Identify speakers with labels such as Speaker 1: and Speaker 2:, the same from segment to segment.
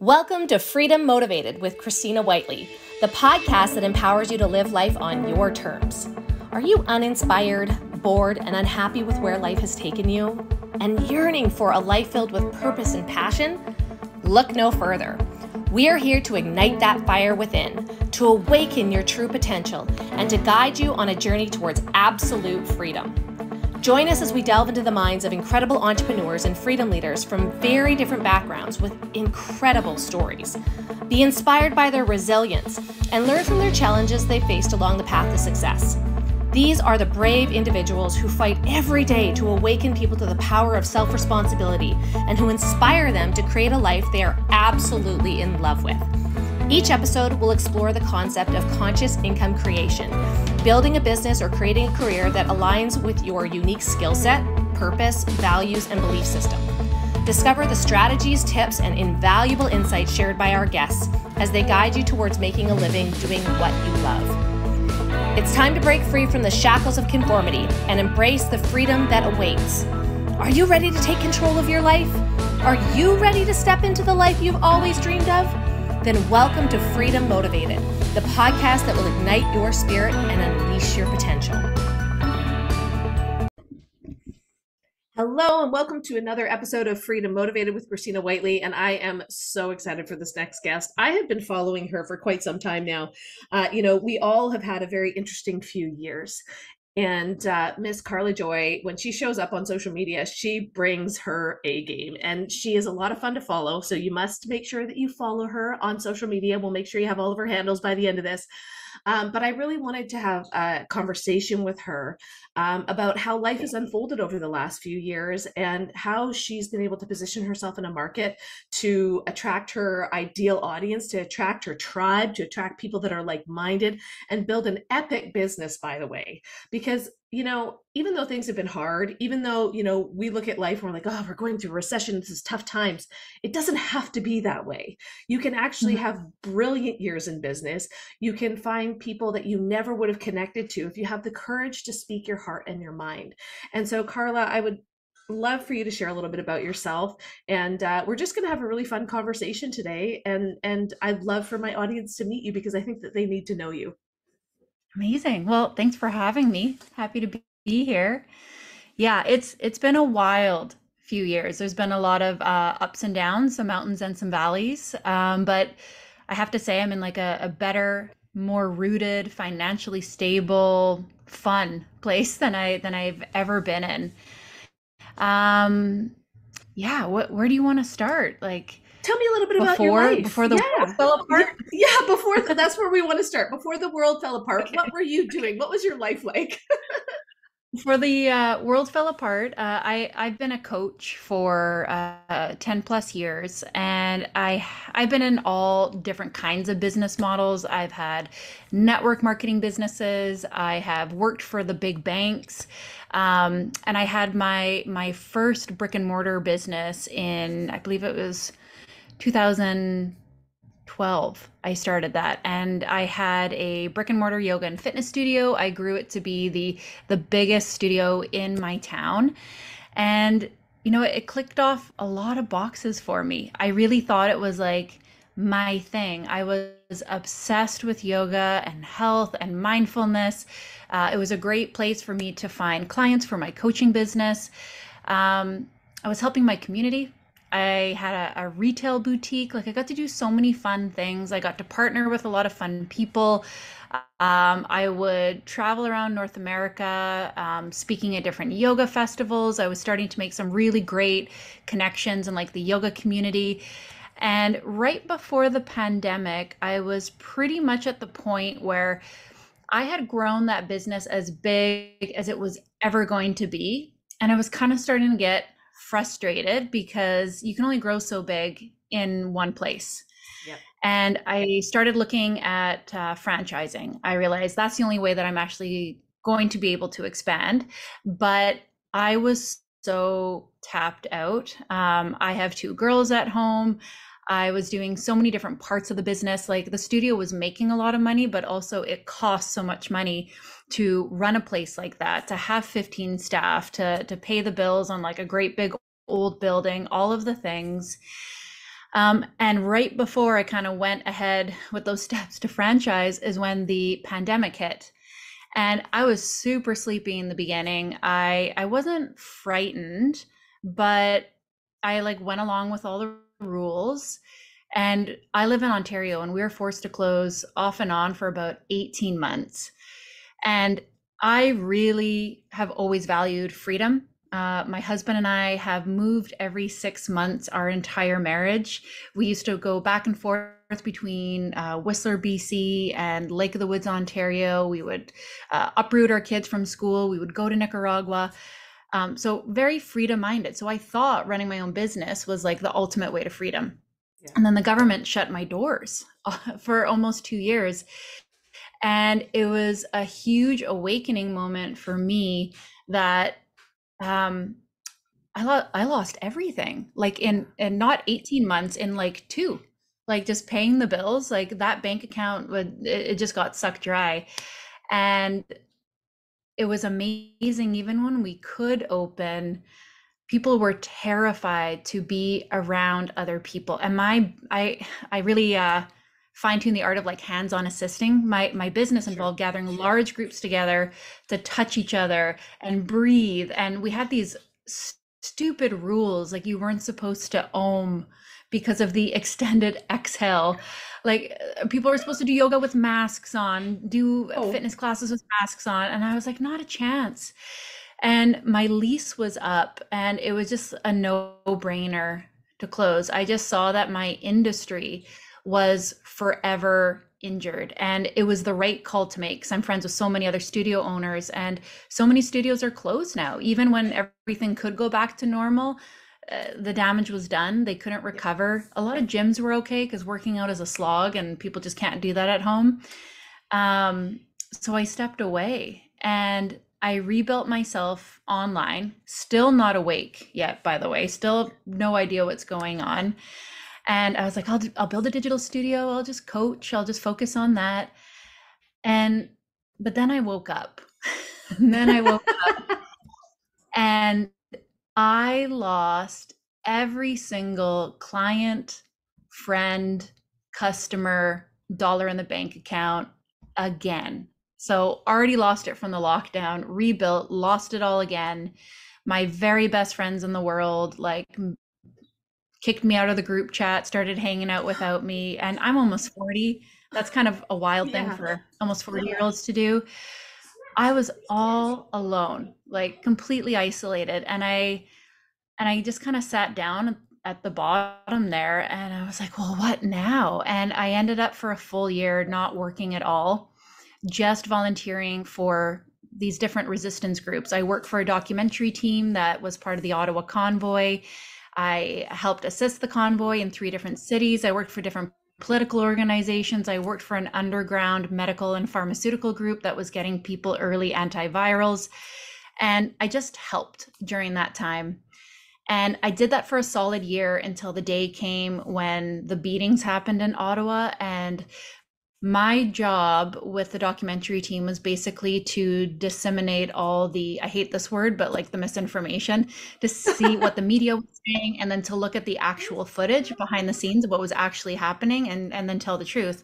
Speaker 1: Welcome to Freedom Motivated with Christina Whiteley, the podcast that empowers you to live life on your terms. Are you uninspired, bored, and unhappy with where life has taken you, and yearning for a life filled with purpose and passion? Look no further. We are here to ignite that fire within, to awaken your true potential, and to guide you on a journey towards absolute freedom. Join us as we delve into the minds of incredible entrepreneurs and freedom leaders from very different backgrounds with incredible stories. Be inspired by their resilience and learn from their challenges they faced along the path to success. These are the brave individuals who fight every day to awaken people to the power of self-responsibility and who inspire them to create a life they are absolutely in love with. Each episode will explore the concept of conscious income creation, building a business or creating a career that aligns with your unique skill set, purpose, values, and belief system. Discover the strategies, tips, and invaluable insights shared by our guests as they guide you towards making a living doing what you love. It's time to break free from the shackles of conformity and embrace the freedom that awaits. Are you ready to take control of your life? Are you ready to step into the life you've always dreamed of? Then welcome to Freedom Motivated, the podcast that will ignite your spirit and unleash your potential. Hello, and welcome to another episode of Freedom Motivated with Christina Whiteley, and I am so excited for this next guest. I have been following her for quite some time now. We all have had a very interesting few years. And Miss Karla Joy, when she shows up on social media, she brings her A game, and she is a lot of fun to follow. So you must make sure that you follow her on social media. We'll make sure you have all of her handles by the end of this. But I really wanted to have a conversation with her about how life has unfolded over the last few years and how she's been able to position herself in a market to attract her ideal audience, to attract her tribe, to attract people that are like-minded, and build an epic business, by the way. Because, even though things have been hard, even though, we look at life and we're like, oh, we're going through a recession, this is tough times. It doesn't have to be that way. You can actually have brilliant years in business. You can find people that you never would have connected to if you have the courage to speak your heart and your mind. And so, Karla, I would love for you to share a little bit about yourself. And we're just going to have a really fun conversation today. And I'd love for my audience to meet you because I think that they need to know you.
Speaker 2: Amazing. Well, thanks for having me. Happy to be here. Yeah, it's been a wild few years. There's been a lot of ups and downs, some mountains and some valleys. But I have to say I'm in like a better, more rooted, financially stable, fun place than I've ever been in. Where do you want to start?
Speaker 1: Tell me a little bit about your life.
Speaker 2: Before the world fell apart?
Speaker 1: Yeah, that's where we want to start. Before the world fell apart, okay. What were you doing? What was your life like?
Speaker 2: Before the world fell apart, I've been a coach for 10 plus years, and I've been in all different kinds of business models. I've had network marketing businesses. I have worked for the big banks. And I had my first brick and mortar business in, I believe it was 2012, I started that, and I had a brick and mortar yoga and fitness studio. I grew it to be the biggest studio in my town, and it clicked off a lot of boxes for me. I really thought it was like my thing. I was obsessed with yoga and health and mindfulness. It was a great place for me to find clients for my coaching business. I was helping my community. I had a retail boutique. I got to do so many fun things. I got to partner with a lot of fun people. I would travel around North America, speaking at different yoga festivals. I was starting to make some really great connections in the yoga community. And right before the pandemic, I was pretty much at the point where I had grown that business as big as it was ever going to be. And I was kind of starting to get frustrated because you can only grow so big in one place. Yep. And I started looking at franchising. I realized that's the only way that I'm actually going to be able to expand. But I was so tapped out. I have 2 girls at home. I was doing so many different parts of the business. The studio was making a lot of money, but also it costs so much money to run a place like that, to have 15 staff, to pay the bills on a great big old building, all of the things. And right before I kind of went ahead with those steps to franchise is when the pandemic hit. And I was super sleepy in the beginning. I wasn't frightened, but I like went along with all the rules. And I live in Ontario and we were forced to close off and on for about 18 months. And I really have always valued freedom. My husband and I have moved every 6 months our entire marriage. We used to go back and forth between Whistler, BC and Lake of the Woods, Ontario. We would uproot our kids from school. We would go to Nicaragua. So very freedom minded. So I thought running my own business was like the ultimate way to freedom.
Speaker 3: Yeah.
Speaker 2: And then the government shut my doors for almost 2 years. And it was a huge awakening moment for me that um, I lost everything, like in not 18 months, in like two, like just paying the bills, like that bank account it just got sucked dry. And it was amazing. Even when we could open, people were terrified to be around other people. And I really fine-tune the art of like hands-on assisting. My business involved gathering large groups together to touch each other and breathe. And we had these stupid rules, like you weren't supposed to ohm because of the extended exhale. Like people were supposed to do yoga with masks on, do fitness classes with masks on, and I was like, not a chance. And my lease was up and it was just a no-brainer to close. I just saw that my industry was forever injured and it was the right call to make, because I'm friends with so many other studio owners and so many studios are closed now. Even when everything could go back to normal, the damage was done. They couldn't recover. A lot of gyms were okay because working out is a slog and people just can't do that at home. So I stepped away and I rebuilt myself online, still not awake yet, by the way, still no idea what's going on. And I was like, I'll build a digital studio. I'll just coach. I'll just focus on that. But then I woke up. And then I woke up and I lost every single client, friend, customer, dollar in the bank account again. So already lost it from the lockdown, rebuilt, lost it all again. My very best friends in the world, like kicked me out of the group chat, started hanging out without me. And I'm almost 40. That's kind of a wild thing for almost 40-year-olds to do. I was all alone, like completely isolated. And I just kind of sat down at the bottom there and I was like, well, what now? And I ended up for a full year not working at all, just volunteering for these different resistance groups. I worked for a documentary team that was part of the Ottawa convoy. I helped assist the convoy in 3 different cities. I worked for different political organizations. I worked for an underground medical and pharmaceutical group that was getting people early antivirals. And I just helped during that time. And I did that for a solid year until the day came when the beatings happened in Ottawa. And my job with the documentary team was basically to disseminate all the, I hate this word, but like the misinformation, to see what the media was saying and then to look at the actual footage behind the scenes of what was actually happening and then tell the truth.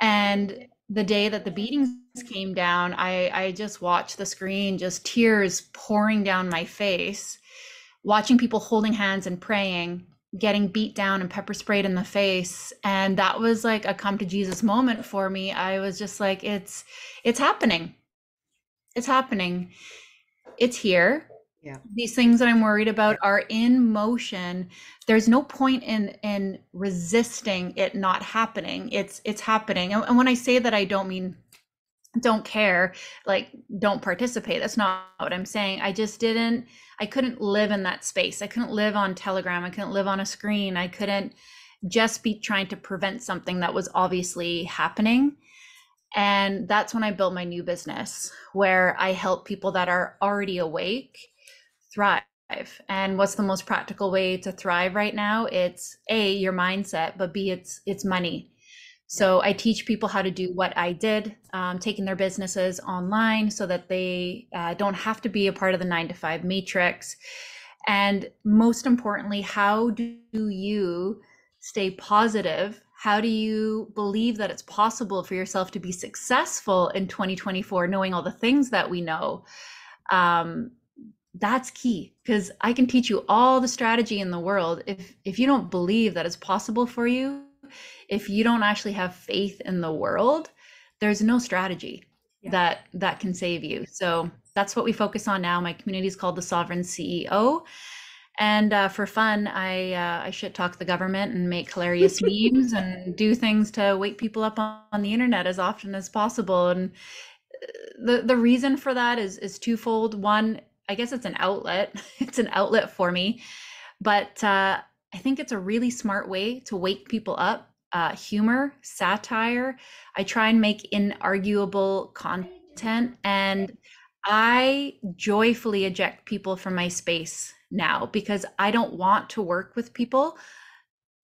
Speaker 2: And the day that the beatings came down, I just watched the screen, just tears pouring down my face, watching people holding hands and praying, getting beat down and pepper sprayed in the face. And that was like a come to Jesus moment for me. I was just like, it's happening. It's happening. It's here.
Speaker 3: Yeah.
Speaker 2: These things that I'm worried about are in motion. There's no point in resisting it not happening. It's happening. And when I say that, I don't mean don't care, like don't participate. That's not what I'm saying. I couldn't live in that space. I couldn't live on Telegram. I couldn't live on a screen. I couldn't just be trying to prevent something that was obviously happening. And that's when I built my new business, where I help people that are already awake thrive. And what's the most practical way to thrive right now? It's A, your mindset, but B, it's money. So I teach people how to do what I did, taking their businesses online so that they don't have to be a part of the 9-to-5 matrix. And most importantly, how do you stay positive? How do you believe that it's possible for yourself to be successful in 2024, knowing all the things that we know? Um, that's key, because I can teach you all the strategy in the world. If you don't believe that it's possible for you, if you don't actually have faith in the world, there's no strategy
Speaker 1: Yeah.
Speaker 2: that can save you. So that's what we focus on now. My community is called the Sovereign CEO. And for fun, I shit talk the government and make hilarious memes and do things to wake people up on the internet as often as possible. And the reason for that is twofold. One, I guess it's an outlet. It's an outlet for me, but I think it's a really smart way to wake people up. Humor, satire. I try and make inarguable content, and I joyfully eject people from my space now because I don't want to work with people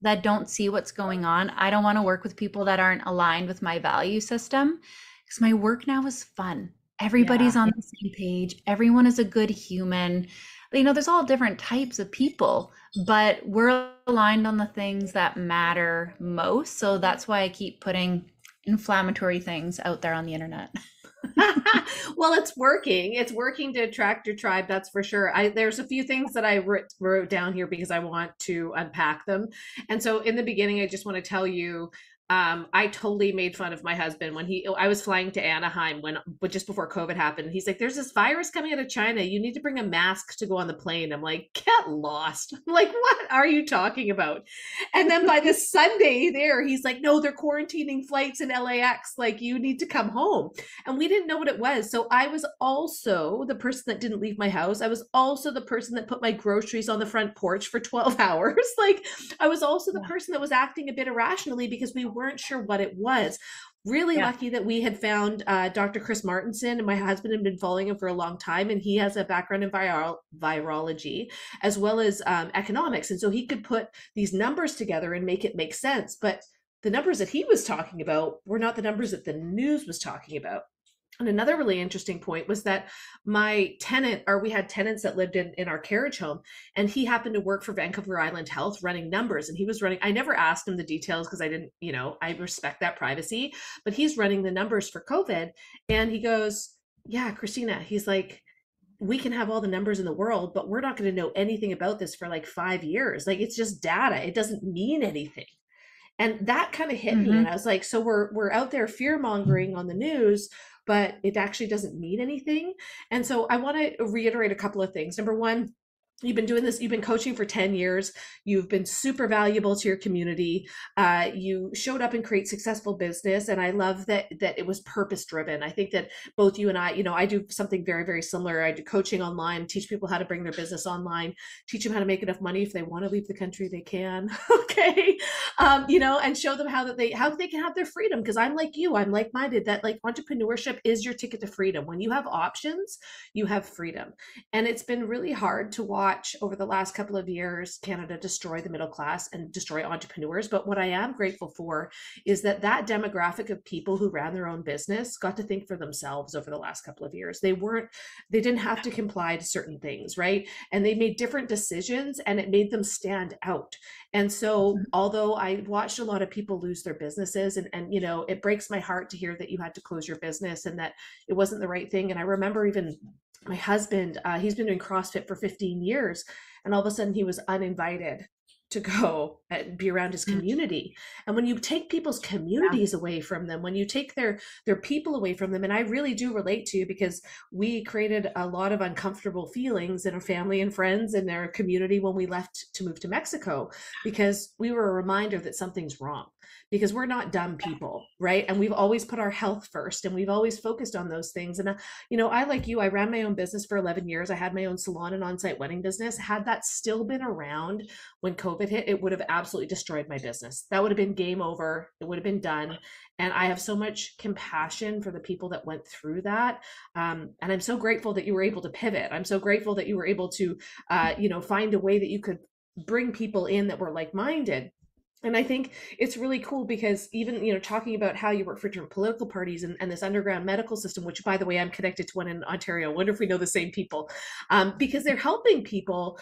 Speaker 2: that don't see what's going on. I don't want to work with people that aren't aligned with my value system, because my work now is fun. Everybody's
Speaker 1: Yeah.
Speaker 2: on the same page. Everyone is a good human. There's all different types of people, but we're aligned on the things that matter most. So that's why I keep putting inflammatory things out there on the internet.
Speaker 1: Well, it's working. It's working to attract your tribe, that's for sure. There's a few things that I wrote down here because I want to unpack them. And so in the beginning, I just want to tell you, I totally made fun of my husband when I was flying to Anaheim but just before COVID happened. He's like, "There's this virus coming out of China. You need to bring a mask to go on the plane." I'm like, "Get lost." I'm like, "What are you talking about?" And then by the Sunday there, he's like, "No, they're quarantining flights in LAX. Like, you need to come home." And we didn't know what it was. So I was also the person that didn't leave my house. I was also the person that put my groceries on the front porch for 12 hours. Like, I was also the
Speaker 2: Yeah.
Speaker 1: person that was acting a bit irrationally because we weren't sure what it was. Really
Speaker 2: Yeah.
Speaker 1: lucky that we had found Dr. Chris Martenson, and my husband had been following him for a long time, and he has a background in virology as well as economics, and so he could put these numbers together and make it make sense. But the numbers that he was talking about were not the numbers that the news was talking about. And another really interesting point was that we had tenants that lived in our carriage home, and he happened to work for Vancouver Island Health running numbers. And he was running, I never asked him the details because I didn't, I respect that privacy, but he's running the numbers for COVID. And he goes, "Yeah, Christina," he's like, "we can have all the numbers in the world, but we're not going to know anything about this for like 5 years. Like, it's just data. It doesn't mean anything." And that kind of hit me. And
Speaker 2: Hmm.
Speaker 1: I was like, so we're out there fear mongering on the news, but it actually doesn't mean anything. And so I want to reiterate a couple of things. Number one, you've been doing this, you've been coaching for 10 years. You've been super valuable to your community. You showed up and create successful business. And I love that it was purpose driven. I think that both you and I do something very, very similar. I do coaching online, teach people how to bring their business online, teach them how to make enough money. If they want to leave the country, they can. Okay. And show them how they can have their freedom. Because I'm like you, I'm like-minded, that like entrepreneurship is your ticket to freedom. When you have options, you have freedom. And it's been really hard to watch over the last couple of years Canada destroy the middle class and destroy entrepreneurs. But what I am grateful for is that demographic of people who ran their own business got to think for themselves over the last couple of years. They didn't have to comply to certain things, right? And they made different decisions, and it made them stand out. And so, although I watched a lot of people lose their businesses, and it breaks my heart to hear that you had to close your business and that it wasn't the right thing. And I remember even my husband, he's been doing CrossFit for 15 years, and all of a sudden he was uninvited to go and be around his community. And when you take people's
Speaker 2: Yeah.
Speaker 1: communities away from them, when you take their people away from them, and I really do relate to you because we created a lot of uncomfortable feelings in our family and friends and their community when we left to move to Mexico, because we were a reminder that something's wrong, because we're not dumb people, right? And we've always put our health first, and we've always focused on those things. And I, like you, I ran my own business for 11 years. I had my own salon and on-site wedding business. Had that still been around when COVID hit, it would have absolutely destroyed my business. That would have been game over. It would have been done. And I have so much compassion for the people that went through that. And I'm so grateful that you were able to pivot. I'm so grateful that you were able to, find a way that you could bring people in that were like-minded.
Speaker 3: And I think it's really cool because even, talking about how you work for different political parties and this underground medical system, which by the way, I'm connected to one in Ontario. I wonder if we know the same people, because they're helping people,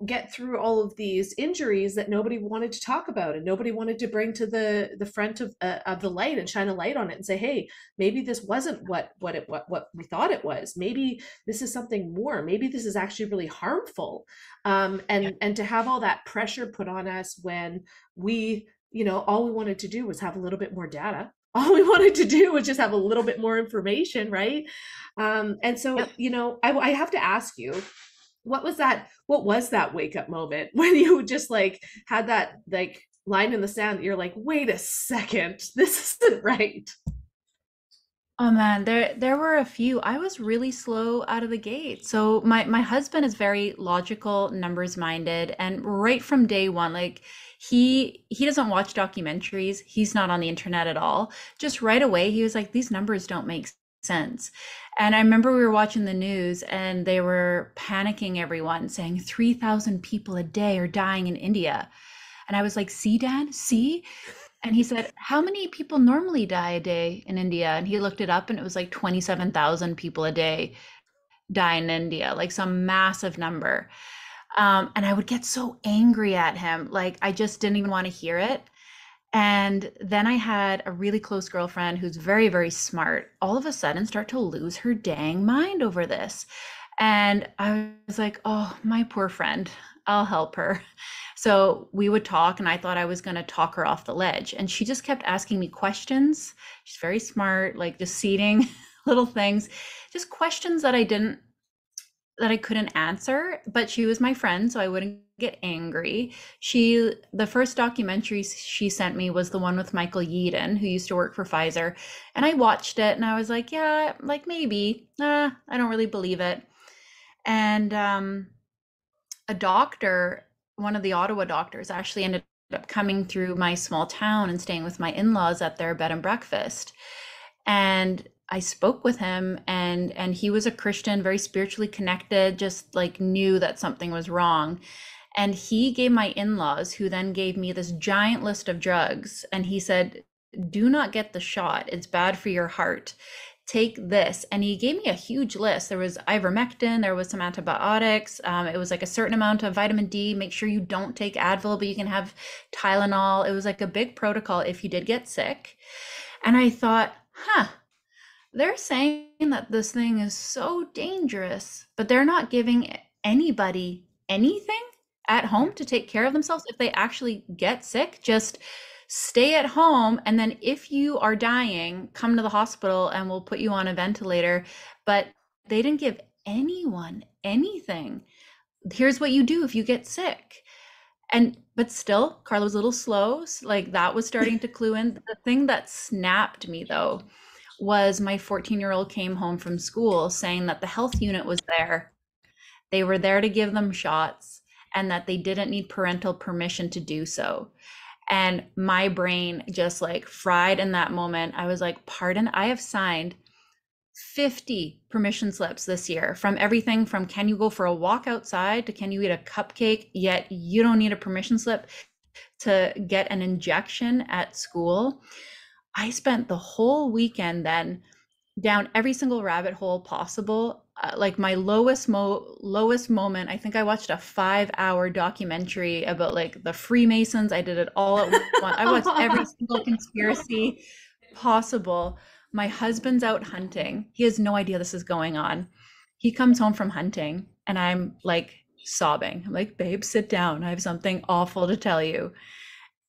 Speaker 3: get through all of these injuries that nobody wanted to talk about and nobody wanted to bring to the front of the light and shine a light on it and say, hey, maybe this wasn't what we thought it was. Maybe this is something more. Maybe this is actually really harmful. And to have all that pressure put on us when we, all we wanted to do was have a little bit more data. All we wanted to do was just have a little bit more information, right? And so,
Speaker 2: Yep.
Speaker 3: I have to ask you, what was that wake up moment when you just like had that like line in the sand that you're like, wait a second, this isn't right.
Speaker 2: Oh man, there were a few. I was really slow out of the gate. So my husband is very logical, numbers minded, and right from day one, like he doesn't watch documentaries. He's not on the internet at all. Just right away, he was like, these numbers don't make sense. And I remember we were watching the news and they were panicking everyone, saying 3,000 people a day are dying in India. And I was like, see, Dan, see? And he said, how many people normally die a day in India? And he looked it up and it was like 27,000 people a day die in India, like some massive number. And I would get so angry at him. Like I just didn't even want to hear it. And then I had a really close girlfriend who's very, very smart, all of a sudden start to lose her dang mind over this. And I was like, oh, my poor friend, I'll help her. So we would talk, and I thought I was going to talk her off the ledge. And she just kept asking me questions. She's very smart, like just seeding little things, just questions that I couldn't answer, but she was my friend, so I wouldn't get angry. The first documentary she sent me was the one with Michael Yeadon, who used to work for Pfizer. And I watched it and I was like, yeah, like maybe, I don't really believe it. And a doctor, one of the Ottawa doctors, actually ended up coming through my small town and staying with my in-laws at their bed and breakfast. And I spoke with him, and he was a Christian, very spiritually connected, just like knew that something was wrong. And he gave my in-laws, who then gave me this giant list of drugs, and he said, do not get the shot. It's bad for your heart. Take this. And he gave me a huge list. There was ivermectin, there was some antibiotics. It was like a certain amount of vitamin D. Make sure you don't take Advil, but you can have Tylenol. It was like a big protocol if you did get sick. And I thought, they're saying that this thing is so dangerous, but they're not giving anybody anything at home to take care of themselves if they actually get sick. Just stay at home, and then if you are dying, come to the hospital and we'll put you on a ventilator. But they didn't give anyone anything. Here's what you do if you get sick. But still, Carla was a little slow. Like that was starting to clue in. The thing that snapped me though was my 14-year-old came home from school saying that the health unit was there. They were there to give them shots and that they didn't need parental permission to do so. And my brain just like fried in that moment. I was like, pardon, I have signed 50 permission slips this year, from everything from can you go for a walk outside to can you eat a cupcake, yet you don't need a permission slip to get an injection at school. I spent the whole weekend then down every single rabbit hole possible. Like my lowest moment, I think I watched a 5-hour documentary about like the Freemasons. I did it all at once. I watched every single conspiracy possible. My husband's out hunting. He has no idea this is going on. He comes home from hunting and I'm like sobbing. I'm like, babe, sit down. I have something awful to tell you.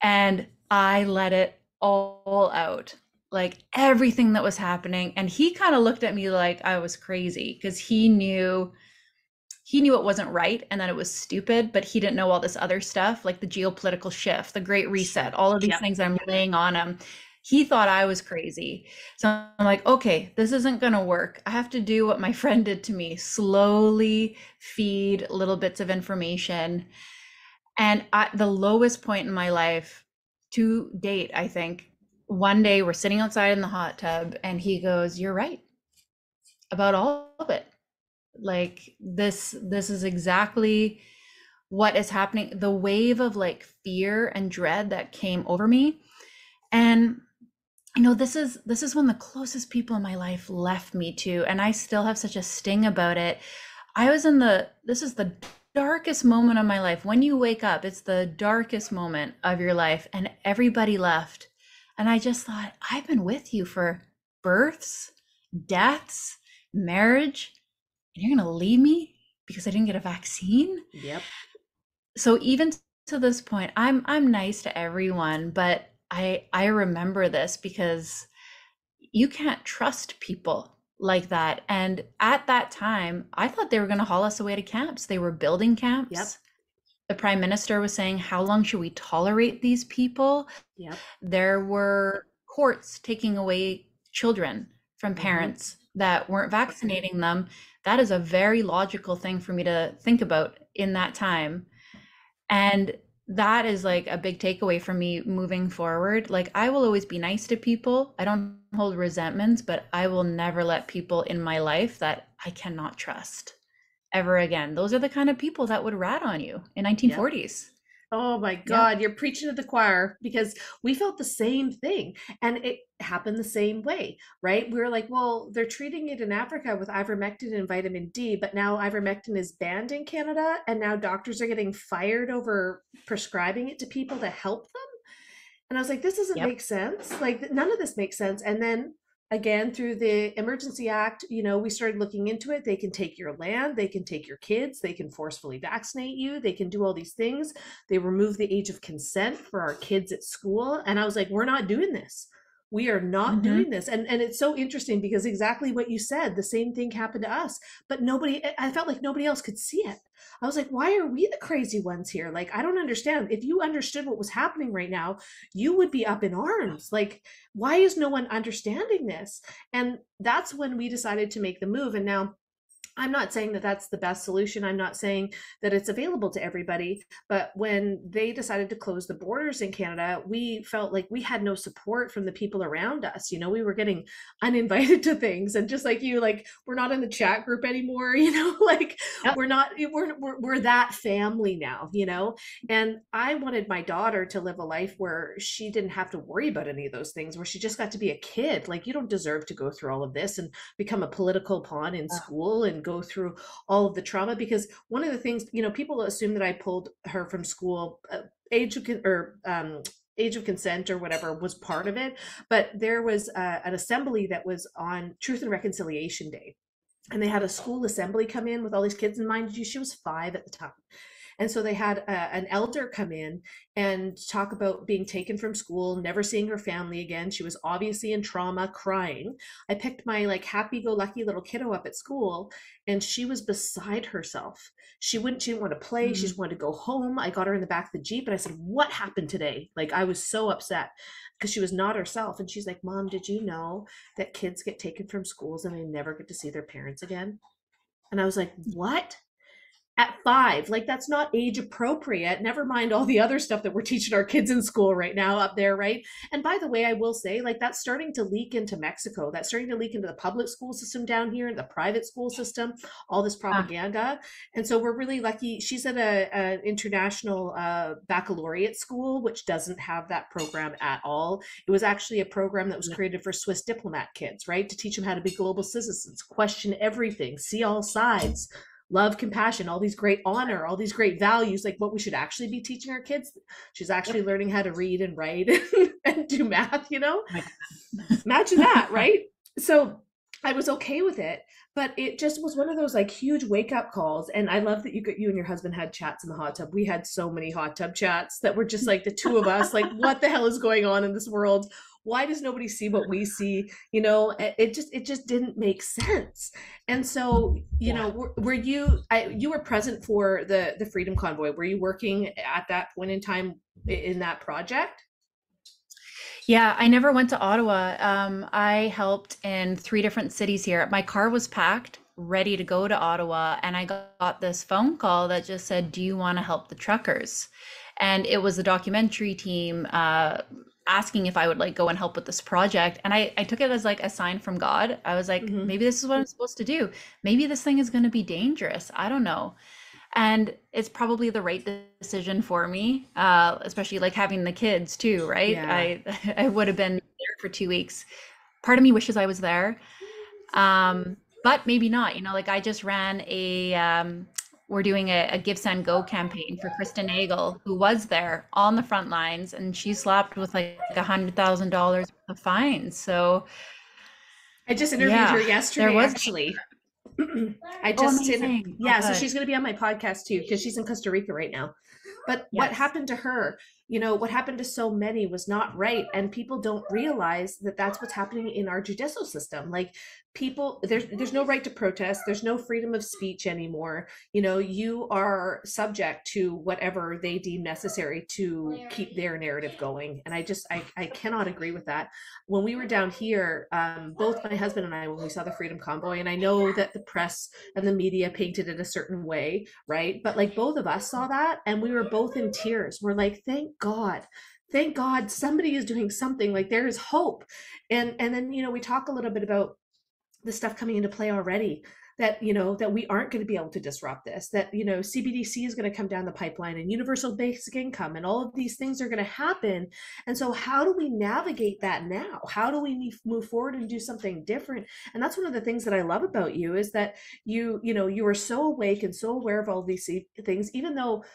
Speaker 2: And I let it all out, like everything that was happening. And he kind of looked at me like I was crazy because he knew it wasn't right and that it was stupid, but he didn't know all this other stuff, like the geopolitical shift, the Great Reset, all of these
Speaker 3: Yep.
Speaker 2: things I'm laying on him. He thought I was crazy. So I'm like, okay, this isn't going to work. I have to do what my friend did to me, slowly feed little bits of information. And at the lowest point in my life to date, I think, one day we're sitting outside in the hot tub and he goes, you're right about all of it. Like this is exactly what is happening, the wave of like fear and dread that came over me. And this is when the closest people in my life left me too, and I still have such a sting about it. This is the darkest moment of my life. When you wake up, it's the darkest moment of your life, and everybody left. And I just thought, I've been with you for births, deaths, marriage, and you're gonna leave me because I didn't get a vaccine?
Speaker 3: Yep.
Speaker 2: So even to this point, I'm nice to everyone, but I remember this because you can't trust people like that. And at that time, I thought they were going to haul us away to camps. They were building camps.
Speaker 3: Yep.
Speaker 2: The prime minister was saying, how long should we tolerate these people?
Speaker 3: Yep.
Speaker 2: There were courts taking away children from parents that weren't vaccinating them. That is a very logical thing for me to think about in that time. And that is like a big takeaway for me moving forward. Like, I will always be nice to people. I don't hold resentments, but I will never let people in my life that I cannot trust ever again. Those are the kind of people that would rat on you in 1940s.
Speaker 3: Oh my God, you're preaching to the choir, because we felt the same thing and it happened the same way, right? We were like, well, they're treating it in Africa with ivermectin and vitamin D, but now ivermectin is banned in Canada, and now doctors are getting fired over prescribing it to people to help them. And I was like, this doesn't make sense. Like, none of this makes sense. And then again, through the Emergency Act, we started looking into it. They can take your land, they can take your kids, they can forcefully vaccinate you, they can do all these things. They remove the age of consent for our kids at school. And I was like, we're not doing this. We are not doing this. And it's so interesting because exactly what you said, the same thing happened to us, but I felt like nobody else could see it. I was like, why are we the crazy ones here? Like, I don't understand. If you understood what was happening right now, you would be up in arms. Like, why is no one understanding this? And that's when we decided to make the move. And now, I'm not saying that that's the best solution. I'm not saying that it's available to everybody. But when they decided to close the borders in Canada, we felt like we had no support from the people around us. We were getting uninvited to things. And just like you, like, we're not in the chat group anymore, like we're that family now, And I wanted my daughter to live a life where she didn't have to worry about any of those things, where she just got to be a kid. Like, you don't deserve to go through all of this and become a political pawn in school and go through all of the trauma. Because one of the things, people assume that I pulled her from school, age of consent or whatever was part of it. But there was an assembly that was on Truth and Reconciliation Day. And they had a school assembly come in with all these kids. And mind you, she was 5 at the time. And so they had an elder come in and talk about being taken from school, never seeing her family again. She was obviously in trauma, crying. I picked my like happy-go-lucky little kiddo up at school, and she was beside herself. She didn't want to play. She just wanted to go home. I got her in the back of the Jeep and I said, what happened today? Like, I was so upset because she was not herself. And she's like, Mom, did you know that kids get taken from schools and they never get to see their parents again? And I was like, what? At 5, like, that's not age appropriate. Never mind all the other stuff that we're teaching our kids in school right now up there, right? And by the way, I will say, like, that's starting to leak into Mexico. That's starting to leak into the public school system down here, the private school system, all this propaganda. And so we're really lucky. She's at an international baccalaureate school, which doesn't have that program at all. It was actually a program that was created for Swiss diplomat kids, right? To teach them how to be global citizens, question everything, see all sides, love, compassion, all these great honor, all these great values, like what we should actually be teaching our kids. She's actually learning how to read and write and do math, Imagine that, right? So I was okay with it, but it just was one of those like huge wake up calls. And I love that you and your husband had chats in the hot tub. We had so many hot tub chats that were just like the two of us, like, what the hell is going on in this world? Why does nobody see what we see? It just didn't make sense. And so, were you were present for the Freedom Convoy? Were you working at that point in time in that project?
Speaker 2: Yeah, I never went to Ottawa. I helped in 3 different cities here. My car was packed, ready to go to Ottawa, and I got this phone call that just said, do you want to help the truckers? And it was a documentary team asking if I would like go and help with this project. And I took it as like a sign from God. I was like, maybe this is what I'm supposed to do. Maybe this thing is going to be dangerous. I don't know. And it's probably the right decision for me, especially like having the kids too, right?
Speaker 3: Yeah.
Speaker 2: I would have been there for 2 weeks. Part of me wishes I was there, but maybe not. Like I just ran we're doing a Give Send Go campaign for Kristen Nagel, who was there on the front lines, and she slapped with like $100,000 worth of fines. So
Speaker 3: I just interviewed her
Speaker 2: yeah, there
Speaker 3: yesterday,
Speaker 2: was.
Speaker 3: actually.
Speaker 2: Oh, amazing. Oh,
Speaker 3: Yeah, so
Speaker 2: good.
Speaker 3: she's going to be on my podcast too because she's in Costa Rica right now. But what
Speaker 2: Yes.
Speaker 3: happened to her, what happened to so many was not right. And people don't realize that that's what's happening in our judicial system. Like people, there's no right to protest. There's no freedom of speech anymore. You are subject to whatever they deem necessary to keep their narrative going. And I cannot agree with that. When we were down here, both my husband and I, when we saw the Freedom Convoy, and I know that the press and the media painted it a certain way, right? But like both of us saw that and we were both in tears. We're like, thank God somebody is doing something. Like there is hope. And then, we talk a little bit about the stuff coming into play already, that we aren't going to be able to disrupt this, that CBDC is going to come down the pipeline and universal basic income and all of these things are going to happen. And so how do we navigate that now? How do we move forward and do something different? And that's one of the things that I love about you, is that you are so awake and so aware of all these things, even though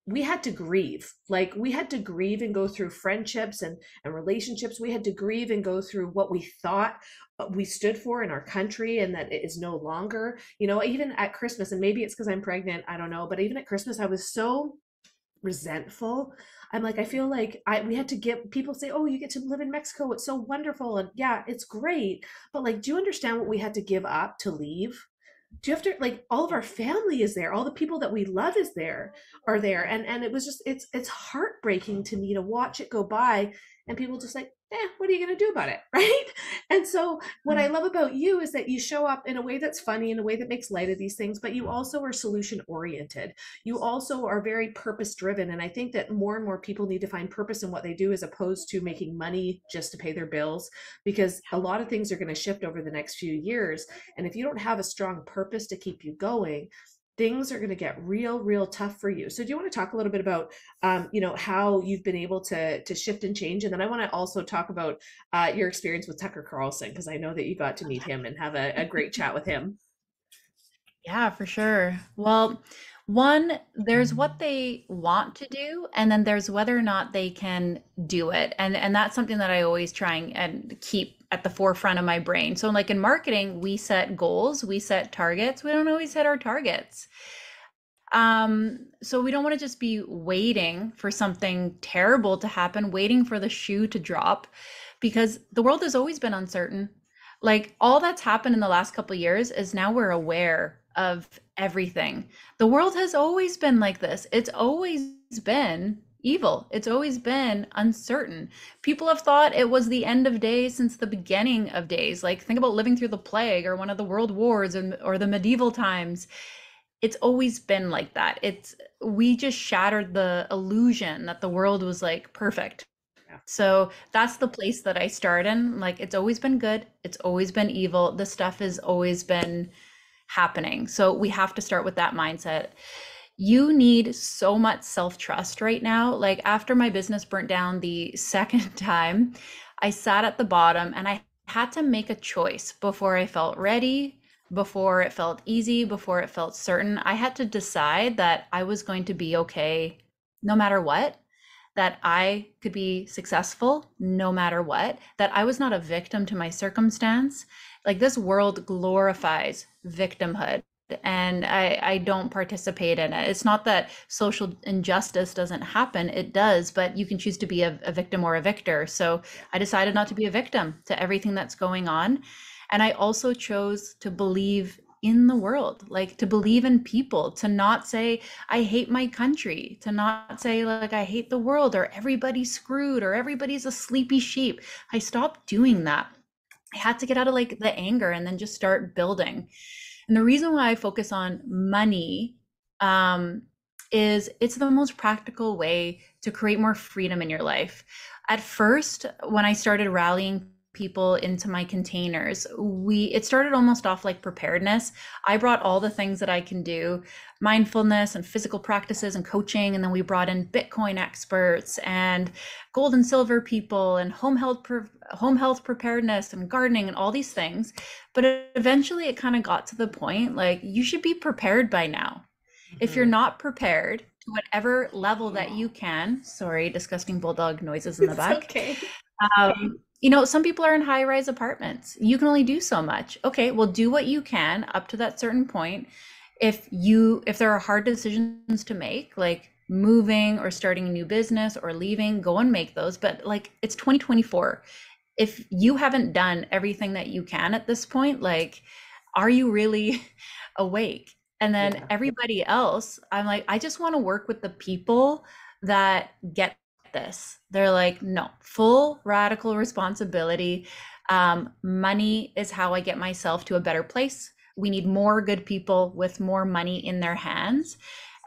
Speaker 3: we had to grieve. Like we had to grieve and go through friendships and relationships. We had to grieve and go through what we thought we stood for in our country, and that it is no longer. Even at Christmas, and maybe it's because I'm pregnant, I don't know, but even at Christmas I was so resentful. I'm like, I feel like we had to get people say, oh, you get to live in Mexico, it's so wonderful, and yeah, it's great, but like, do you understand what we had to give up to leave? Do you have to, like, all of our family is there, all the people that we love are there, and it was just, it's heartbreaking to me to watch it go by, and people just like, what are you going to do about it? Right. And so what I love about you is that you show up in a way that's funny, in a way that makes light of these things, but you also are solution oriented. You also are very purpose driven, and I think that more and more people need to find purpose in what they do, as opposed to making money just to pay their bills, because a lot of things are going to shift over the next few years, and if you don't have a strong purpose to keep you going, things are going to get real tough for you. So do you want to talk a little bit about how you've been able to shift and change? And then I want to also talk about your experience with Tucker Carlson, because I know that you got to meet him and have a great chat with him.
Speaker 2: Yeah, for sure. Well, one, there's what they want to do, and then there's whether or not they can do it. And that's something that I always try and keep at the forefront of my brain. So like in marketing, we set goals, we set targets. We don't always hit our targets. So we don't want to just be waiting for something terrible to happen, waiting for the shoe to drop, because the world has always been uncertain. Like all that's happened in the last couple of years is now we're aware of everything. The world has always been like this. It's always been evil. It's always been uncertain. People have thought it was the end of days since the beginning of days. Like think about living through the plague or one of the world wars or the medieval times. It's always been like that. We just shattered the illusion that the world was like perfect.
Speaker 3: Yeah.
Speaker 2: So that's the place that I start in. Like it's always been good. It's always been evil. The stuff has always been happening. So we have to start with that mindset. You need so much self-trust right now. Like after my business burnt down the second time, I sat at the bottom and I had to make a choice before I felt ready, before it felt easy, before it felt certain. I had to decide that I was going to be okay no matter what, that I could be successful no matter what, that I was not a victim to my circumstance. Like this world glorifies victimhood, and I don't participate in it. It's not that social injustice doesn't happen, it does, but you can choose to be a victim or a victor. So I decided not to be a victim to everything that's going on. And I also chose to believe in the world, like to believe in people, to not say, I hate my country, to not say, like, I hate the world or everybody's screwed or everybody's a sleepy sheep. I stopped doing that. I had to get out of like the anger and then just start building. And the reason why I focus on money is it's the most practical way to create more freedom in your life. At first, when I started rallying people into my containers. It started almost off like preparedness. I brought all the things that I can do, mindfulness and physical practices and coaching, and then we brought in Bitcoin experts and gold and silver people and home health preparedness and gardening and all these things. But eventually it kind of got to the point like you should be prepared by now. If you're not prepared to whatever level that you can, sorry, disgusting bulldog noises in the back.
Speaker 3: Okay.
Speaker 2: Some people are in high-rise apartments. You can only do so much. Okay, well, do what you can up to that certain point. If there are hard decisions to make, like moving or starting a new business or leaving, go and make those. But like it's 2024. If you haven't done everything that you can at this point, like, are you really awake? And then everybody else, I'm like, I just want to work with the people that get this. They're like, no, full radical responsibility. Money is how I get myself to a better place. We need more good people with more money in their hands,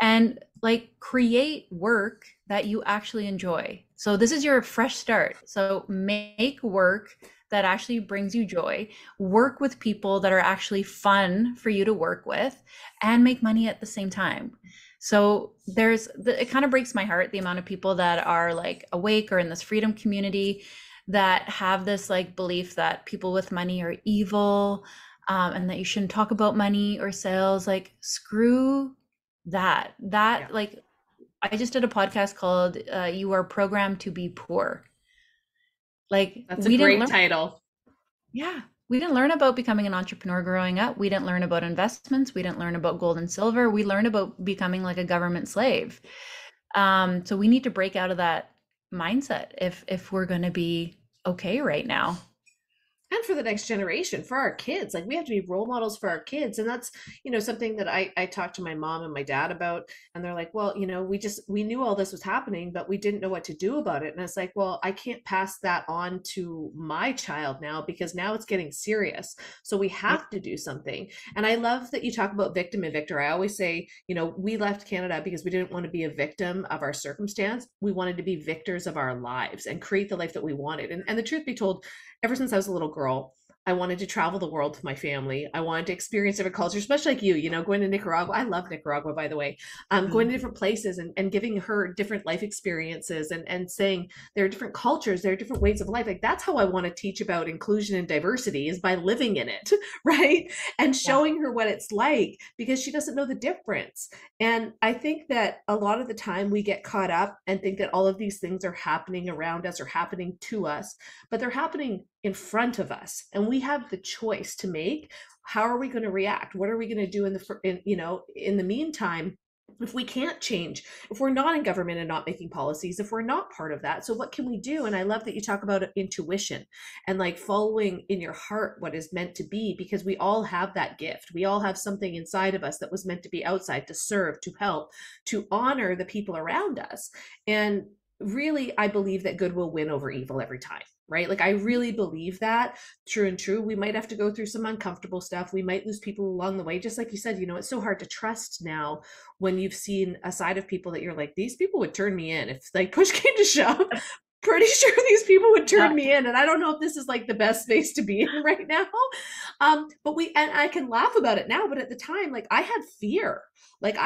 Speaker 2: and like create work that you actually enjoy. So this is your fresh start. So make work that actually brings you joy, work with people that are actually fun for you to work with, and make money at the same time. So it kind of breaks my heart, the amount of people that are like awake or in this freedom community that have this like belief that people with money are evil, and that you shouldn't talk about money or sales. Like, screw that. Like, I just did a podcast called You Are Programmed to Be Poor. Like,
Speaker 3: that's a great title.
Speaker 2: Yeah. We didn't learn about becoming an entrepreneur growing up. We didn't learn about investments. We didn't learn about gold and silver. We learned about becoming like a government slave. So we need to break out of that mindset if we're going to be okay right now.
Speaker 3: And for the next generation, for our kids, like we have to be role models for our kids. And that's, something that I talked to my mom and my dad about, and they're like, well, we knew all this was happening, but we didn't know what to do about it. And it's like, well, I can't pass that on to my child now, because now it's getting serious. So we have to do something. And I love that you talk about victim and victor. I always say, we left Canada because we didn't want to be a victim of our circumstance. We wanted to be victors of our lives and create the life that we wanted. And the truth be told, ever since I was a little girl, I wanted to travel the world with my family. I wanted to experience different cultures, especially like you, going to Nicaragua. I love Nicaragua, by the way. Going to different places and giving her different life experiences and saying there are different cultures, there are different ways of life. Like, that's how I want to teach about inclusion and diversity, is by living in it, right? And showing her what it's like, because she doesn't know the difference. And I think that a lot of the time we get caught up and think that all of these things are happening around us or happening to us, but they're happening in front of us, and we have the choice to make. How are we going to react? What are we going to do in the meantime, if we can't change, if we're not in government and not making policies, if we're not part of that? So what can we do? And I love that you talk about intuition and like following in your heart what is meant to be, because we all have that gift. We all have something inside of us that was meant to be outside, to serve, to help, to honor the people around us. And really, I believe that good will win over evil every time. Right? Like, I really believe that, true and true. We might have to go through some uncomfortable stuff. We might lose people along the way. Just like you said, it's so hard to trust now when you've seen a side of people that you're like, these people would turn me in. If like push came to shove, pretty sure these people would turn me in. And I don't know if this is like the best space to be in right now. But I can laugh about it now, but at the time, like, I had fear. And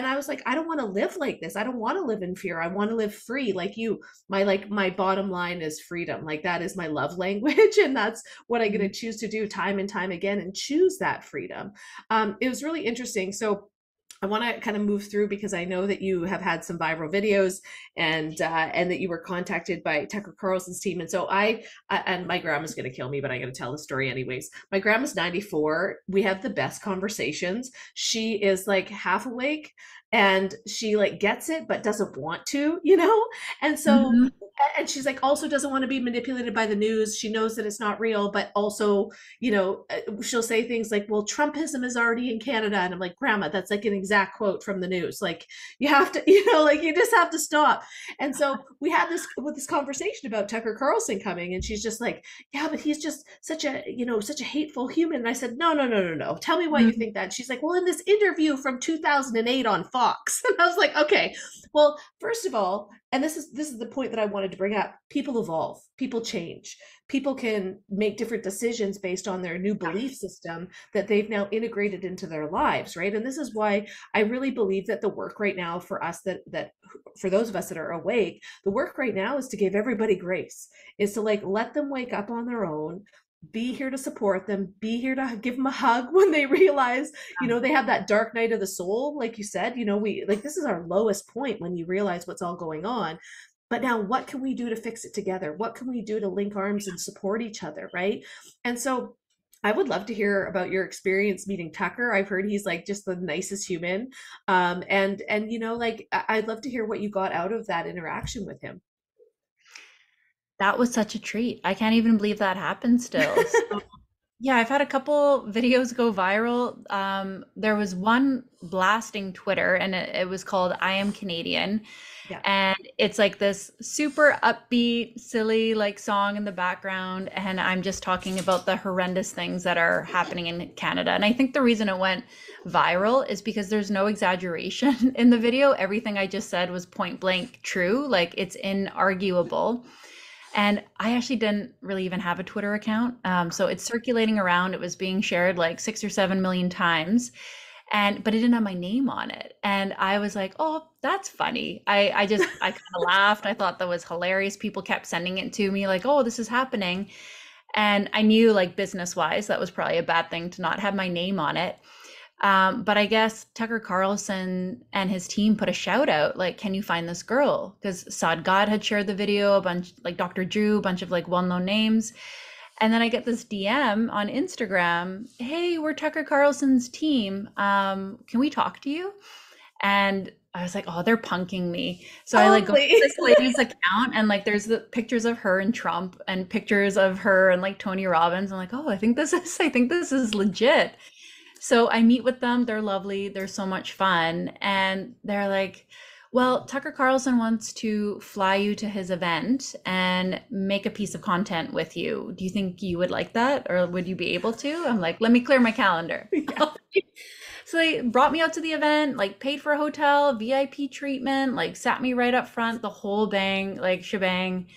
Speaker 3: I was like, I don't want to live like this. I don't want to live in fear. I want to live free. Like you, my bottom line is freedom. Like, that is my love language. And that's what I'm going to choose to do time and time again, and choose that freedom. It was really interesting. So I want to kind of move through, because I know that you have had some viral videos and that you were contacted by Tucker Carlson's team. And so and my grandma's going to kill me, but I'm going to tell the story anyways. My grandma's 94. We have the best conversations. She is like half awake, and she like gets it, but doesn't want to, And so, and she's like, also doesn't want to be manipulated by the news. She knows that it's not real, but also, she'll say things like, well, Trumpism is already in Canada. And I'm like, Grandma, that's like an exact quote from the news. Like, you have to, like, you just have to stop. And so we had this conversation about Tucker Carlson coming, and she's just like, yeah, but he's just such a hateful human. And I said, no. Tell me why you think that. She's like, well, in this interview from 2008 on Fox. And I was like, okay, well, first of all, and this is the point that I want wanted to bring up, people evolve, people change, people can make different decisions based on their new belief system that they've now integrated into their lives, right? And this is why I really believe that the work right now for us, that for those of us that are awake, the work right now is to give everybody grace, is to like let them wake up on their own, be here to support them, be here to give them a hug when they realize, they have that dark night of the soul, like you said. We like, this is our lowest point when you realize what's all going on. But now what can we do to fix it together? What can we do to link arms and support each other, right? And so I would love to hear about your experience meeting Tucker. I've heard he's like just the nicest human. And like I'd love to hear what you got out of that interaction with him.
Speaker 2: That was such a treat. I can't even believe that happened still. So, yeah, I've had a couple videos go viral. There was one blasting Twitter, and it was called I Am Canadian.
Speaker 3: Yeah.
Speaker 2: And it's like this super upbeat, silly like song in the background. And I'm just talking about the horrendous things that are happening in Canada. And I think the reason it went viral is because there's no exaggeration in the video. Everything I just said was point blank true. Like, it's inarguable. And I actually didn't really even have a Twitter account. So it's circulating around. It was being shared like 6 or 7 million times. But it didn't have my name on it. And I was like, oh, that's funny. I kind of laughed. I thought that was hilarious. People kept sending it to me like, oh, this is happening. And I knew, like, business wise, that was probably a bad thing to not have my name on it. But I guess Tucker Carlson and his team put a shout out, like, can you find this girl? Because Saad God had shared the video, a bunch, like Dr. Drew, a bunch of like well-known names. And then I get this DM on Instagram, hey, we're Tucker Carlson's team. Can we talk to you? And I was like, oh, they're punking me. So I like go to this lady's account, and like there's the pictures of her and Trump and pictures of her and like Tony Robbins. I'm like, oh, I think this is legit. So I meet with them. They're lovely. They're so much fun. And they're like, well, Tucker Carlson wants to fly you to his event and make a piece of content with you. Do you think you would like that? Or would you be able to? I'm like, let me clear my calendar. Yeah. So they brought me out to the event, like paid for a hotel, VIP treatment, like sat me right up front, the whole bang, like shebang.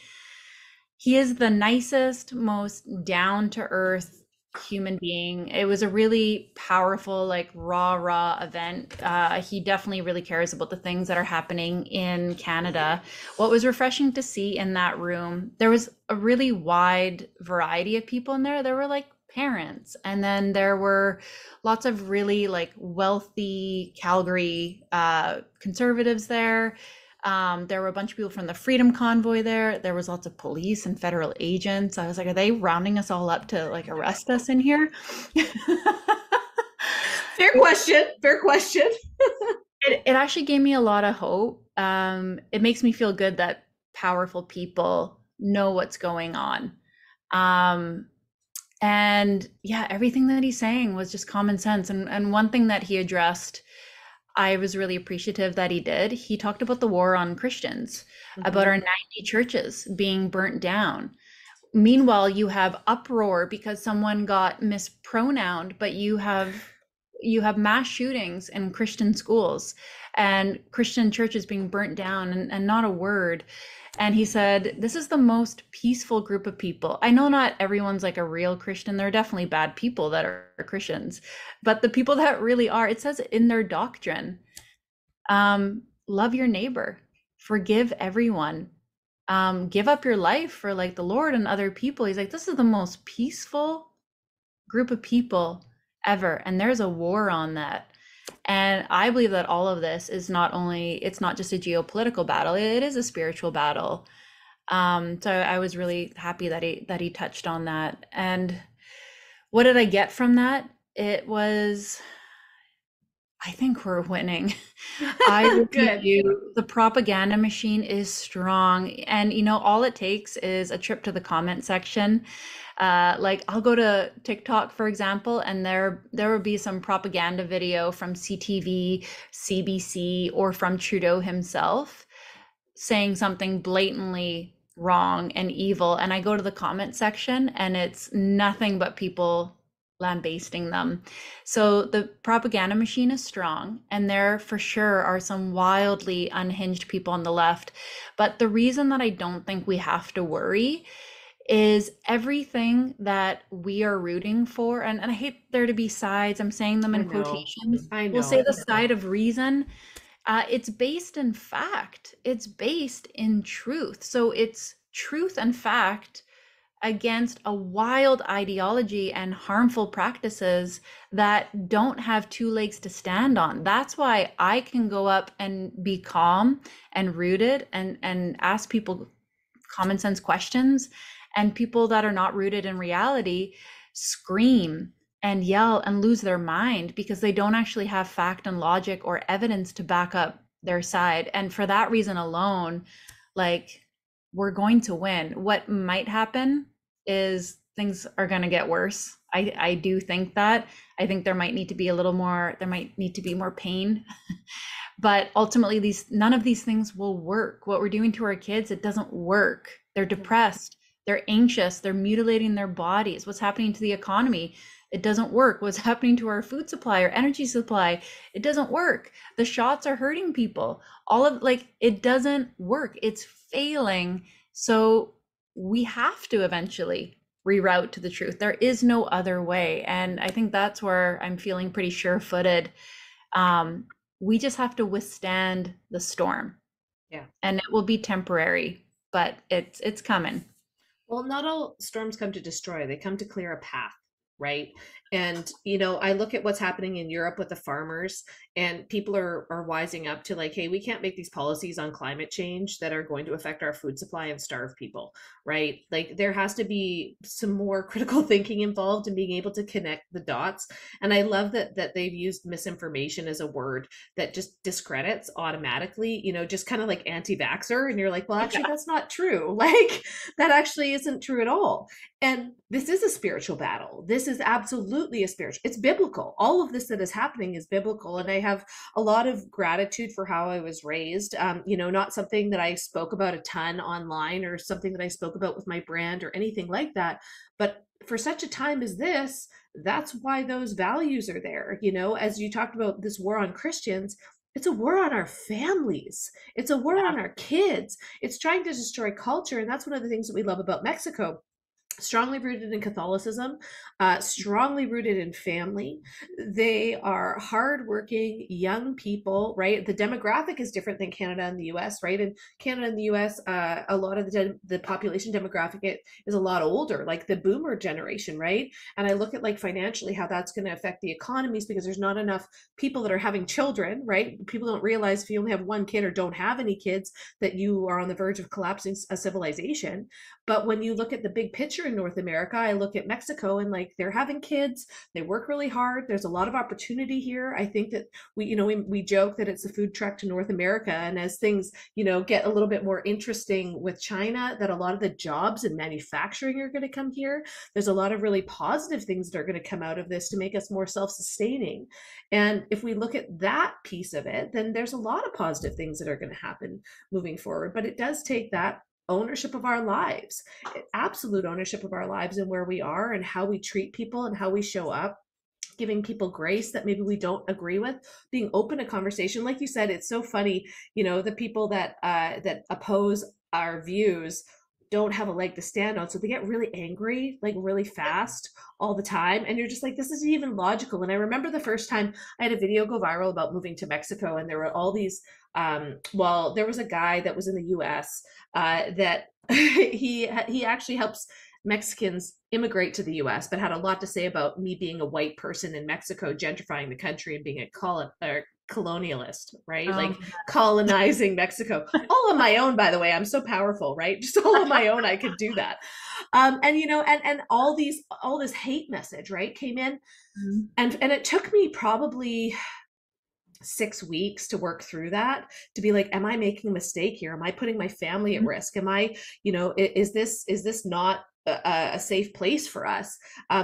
Speaker 2: He is the nicest, most down to earth human being. It was a really powerful, like raw event. He definitely really cares about the things that are happening in Canada. What was refreshing to see in that room, there was a really wide variety of people in there. There were like parents, and then there were lots of really like wealthy Calgary conservatives there. There were a bunch of people from the Freedom Convoy there. There was lots of police and federal agents. I was like, are they rounding us all up to like arrest us in here?
Speaker 3: Fair question.
Speaker 2: It actually gave me a lot of hope. It makes me feel good that powerful people know what's going on. And yeah, everything that he's saying was just common sense. And one thing that he addressed, I was really appreciative that he did. He talked about the war on Christians, about our 90 churches being burnt down. Meanwhile, you have uproar because someone got mispronounced, but you have mass shootings in Christian schools and Christian churches being burnt down, and not a word. And he said, this is the most peaceful group of people. I know not everyone's like a real Christian. There are definitely bad people that are Christians, but the people that really are, it says in their doctrine, love your neighbor, forgive everyone, give up your life for like the Lord and other people. He's like, this is the most peaceful group of people ever. And there's a war on that. And I believe that all of this is it's not just a geopolitical battle, it is a spiritual battle. So I was really happy that he touched on that. And what did I get from that? It was, I think we're winning. I
Speaker 3: Good.
Speaker 2: The propaganda machine is strong. And all it takes is a trip to the comment section. Like I'll go to TikTok, for example, and there will be some propaganda video from CTV, CBC, or from Trudeau himself saying something blatantly wrong and evil. And I go to the comment section and it's nothing but people lambasting them. So the propaganda machine is strong, and there for sure are some wildly unhinged people on the left. But the reason that I don't think we have to worry is everything that we are rooting for, and I hate there to be sides, I'm saying them
Speaker 3: I
Speaker 2: in
Speaker 3: know.
Speaker 2: quotations.
Speaker 3: I
Speaker 2: We'll say
Speaker 3: know.
Speaker 2: the side of reason. It's based in fact. It's based in truth. So it's truth and fact against a wild ideology and harmful practices that don't have two legs to stand on. That's why I can go up and be calm and rooted and ask people common sense questions, and people that are not rooted in reality scream and yell and lose their mind because they don't actually have fact and logic or evidence to back up their side. And for that reason alone, like, we're going to win. What might happen is things are going to get worse. I do think that. I think there might need to be a little more, there might need to be more pain. But ultimately, none of these things will work. What we're doing to our kids, it doesn't work. They're depressed, they're anxious, they're mutilating their bodies. What's happening to the economy? It doesn't work. What's happening to our food supply, our energy supply? It doesn't work. The shots are hurting people. All of, like, it doesn't work. It's failing. So we have to eventually reroute to the truth. There is no other way. And I think that's where I'm feeling pretty sure-footed. We just have to withstand the storm.
Speaker 3: Yeah.
Speaker 2: And it will be temporary, but it's coming.
Speaker 3: Well, not all storms come to destroy, they come to clear a path, right? And, you know, I look at what's happening in Europe with the farmers, and people are wising up to, like, hey, we can't make these policies on climate change that are going to affect our food supply and starve people, right? Like, there has to be some more critical thinking involved in being able to connect the dots. And I love that they've used misinformation as a word that just discredits automatically, you know, just kind of like anti-vaxxer. And you're like, well, actually,
Speaker 2: Yeah.
Speaker 3: that's not true. Like, that actually isn't true at all. And this is a spiritual battle. This is absolutely a spiritual, it's biblical. All of this that is happening is biblical. And I have a lot of gratitude for how I was raised. You know, not something that I spoke about a ton online or something that I spoke about with my brand or anything like that. But for such a time as this, that's why those values are there. You know, as you talked about this war on Christians, it's a war on our families. It's a war on our kids. It's trying to destroy culture. And that's one of the things that we love about Mexico. Strongly rooted in Catholicism, strongly rooted in family. They are hardworking young people, right? The demographic is different than Canada and the US, right? In Canada and the US, a lot of the population demographic is a lot older, like the boomer generation, right? And I look at, like, financially how that's going to affect the economies because there's not enough people that are having children, right? People don't realize if you only have one kid or don't have any kids that you are on the verge of collapsing a civilization. But when you look at the big picture in North America, I look at Mexico and, like, they're having kids, they work really hard. There's a lot of opportunity here. I think that we joke that it's a food truck to North America. And as things, you know, get a little bit more interesting with China, that a lot of the jobs in manufacturing are going to come here. There's a lot of really positive things that are going to come out of this to make us more self-sustaining. And if we look at that piece of it, then there's a lot of positive things that are going to happen moving forward. But it does take that ownership of our lives, absolute ownership of our lives and where we are and how we treat people and how we show up, giving people grace that maybe we don't agree with, being open to conversation. Like you said, it's so funny, you know, the people that oppose our views don't have a leg to stand on, so they get really angry, like, really fast all the time, and you're just like, this isn't even logical. And I remember the first time I had a video go viral about moving to Mexico, and there were all these well, there was a guy that was in the US that he actually helps Mexicans immigrate to the US, but had a lot to say about me being a white person in Mexico, gentrifying the country and being a colonialist, right? Like, colonizing Mexico, all on my own, by the way. I'm so powerful, right? Just all on my own, I could do that. And, you know, and all this hate message, right, came in. And it took me probably 6 weeks to work through that, to be like, am I making a mistake here? Am I putting my family at risk? Am I, you know, is this not a safe place for us,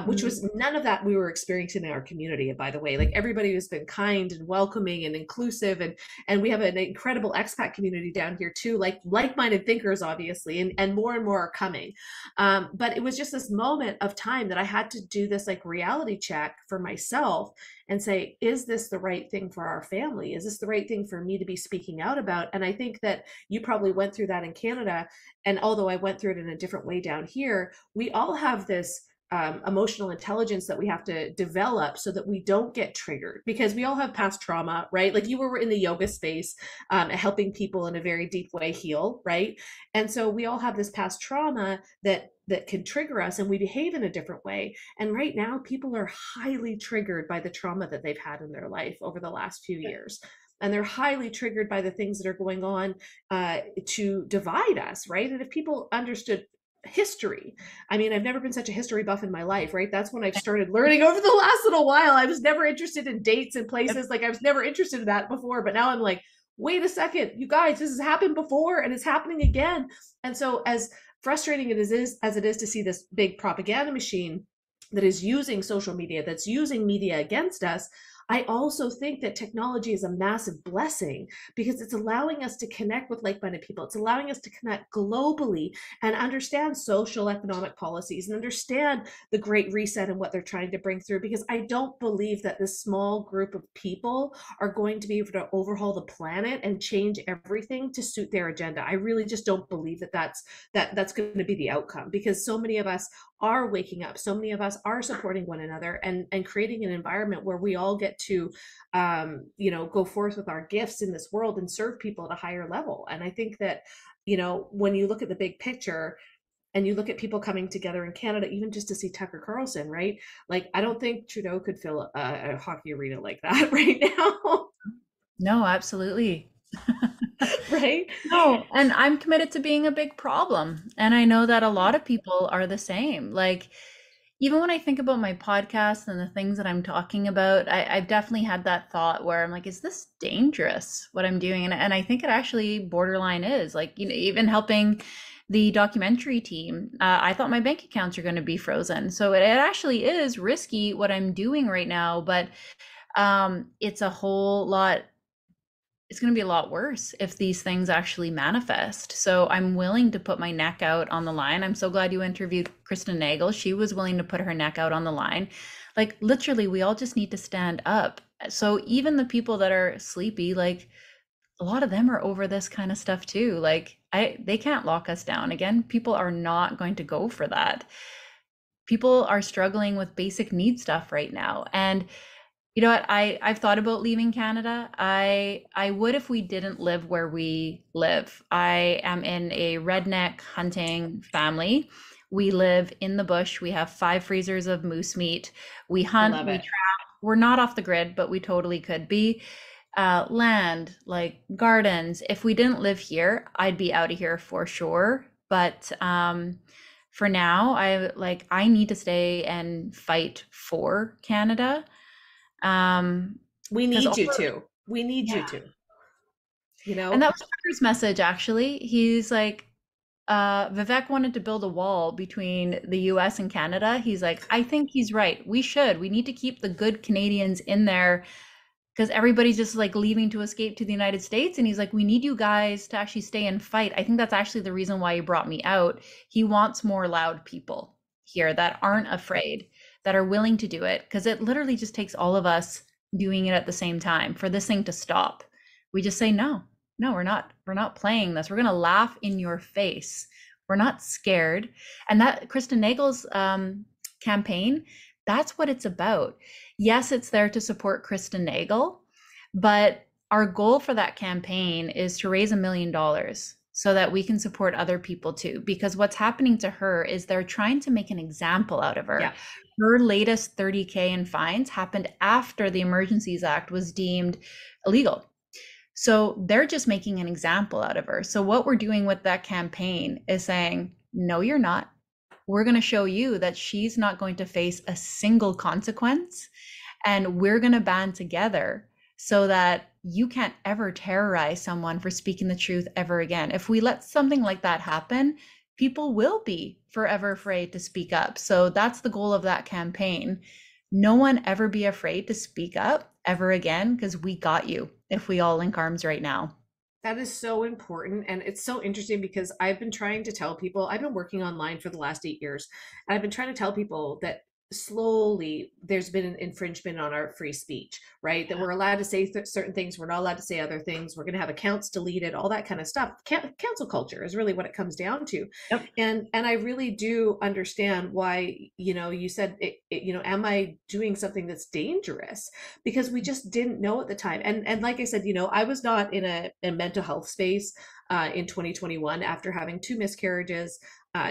Speaker 3: which was none of that we were experiencing in our community. By the way, like everybody has been kind and welcoming and inclusive, and we have an incredible expat community down here too, like-minded thinkers, obviously, and more are coming. But it was just this moment of time that I had to do this like reality check for myself and say, is this the right thing for our family? Is this the right thing for me to be speaking out about? And I think that you probably went through that in Canada. And although I went through it in a different way down here, we all have this emotional intelligence that we have to develop so that we don't get triggered, because we all have past trauma, right? Like you were in the yoga space, helping people in a very deep way heal, right? And so we all have this past trauma that can trigger us, and we behave in a different way. And right now people are highly triggered by the trauma that they've had in their life over the last few years, and they're highly triggered by the things that are going on to divide us, right? And if people understood history, I mean, I've never been such a history buff in my life, right? That's when I've started learning over the last little while. I was never interested in dates and places. Like I was never interested in that before, but now I'm like, wait a second, you guys, this has happened before and it's happening again. And so as frustrating as it is to see this big propaganda machine that is using social media, that's using media against us, I also think that technology is a massive blessing, because it's allowing us to connect with like-minded people. It's allowing us to connect globally and understand social economic policies and understand the Great Reset and what they're trying to bring through, because I don't believe that this small group of people are going to be able to overhaul the planet and change everything to suit their agenda. I really just don't believe that that's going to be the outcome, because so many of us are waking up, so many of us are supporting one another and creating an environment where we all get to go forth with our gifts in this world and serve people at a higher level. And I think that, when you look at the big picture and you look at people coming together in Canada, even just to see Tucker Carlson, right? Like, I don't think Trudeau could fill a hockey arena like that right now.
Speaker 2: No, absolutely.
Speaker 3: Right?
Speaker 2: No, and I'm committed to being a big problem. And I know that a lot of people are the same. Like, even when I think about my podcast and the things that I'm talking about, I've definitely had that thought where I'm like, is this dangerous, what I'm doing? And I think it actually borderline is. Like, even helping the documentary team, I thought my bank accounts are going to be frozen. So it actually is risky what I'm doing right now, but it's a whole lot. It's going to be a lot worse if these things actually manifest. So I'm willing to put my neck out on the line. I'm so glad you interviewed Kristen Nagel. She was willing to put her neck out on the line. Like, literally, we all just need to stand up. So even the people that are sleepy, like, a lot of them are over this kind of stuff too. Like, they can't lock us down. Again, people are not going to go for that. People are struggling with basic need stuff right now. And you know what? I've thought about leaving Canada. I would if we didn't live where we live. I am in a redneck hunting family. We live in the bush. We have 5 freezers of moose meat. We hunt, we trap. We're not off the grid, but we totally could be. Land, like gardens. If we didn't live here, I'd be out of here for sure. But for now, I need to stay and fight for Canada.
Speaker 3: We need you to. We need you to.
Speaker 2: And that was Tucker's message, actually. He's like, Vivek wanted to build a wall between the US and Canada. He's like, I think he's right. We need to keep the good Canadians in there, because everybody's just like leaving to escape to the United States. And he's like, we need you guys to actually stay and fight. I think that's actually the reason why he brought me out. He wants more loud people here that aren't afraid, that are willing to do it, because it literally just takes all of us doing it at the same time for this thing to stop. We just say, no, we're not playing this. We're going to laugh in your face. We're not scared. And that Kristen Nagel's campaign, that's what it's about. Yes, it's there to support Kristen Nagel, but our goal for that campaign is to raise $1 million so that we can support other people too. Because what's happening to her is they're trying to make an example out of her. Yeah. Her latest $30,000 in fines happened after the Emergencies Act was deemed illegal. So they're just making an example out of her. So what we're doing with that campaign is saying, no, you're not. We're going to show you that she's not going to face a single consequence. And we're going to band together so that you can't ever terrorize someone for speaking the truth ever again. If we let something like that happen, people will be forever afraid to speak up. So that's the goal of that campaign. No one ever be afraid to speak up ever again, because we got you if we all link arms right now.
Speaker 3: That is so important. And it's so interesting because I've been trying to tell people, I've been working online for the last 8 years, and I've been trying to tell people that slowly there's been an infringement on our free speech, right? That we're allowed to say certain things, we're not allowed to say other things, we're going to have accounts deleted, all that kind of stuff. Cancel culture is really what it comes down to.
Speaker 2: Yep.
Speaker 3: And I really do understand why, you said, am I doing something that's dangerous? Because we just didn't know at the time. And like I said, I was not in a mental health space in 2021 after having two miscarriages,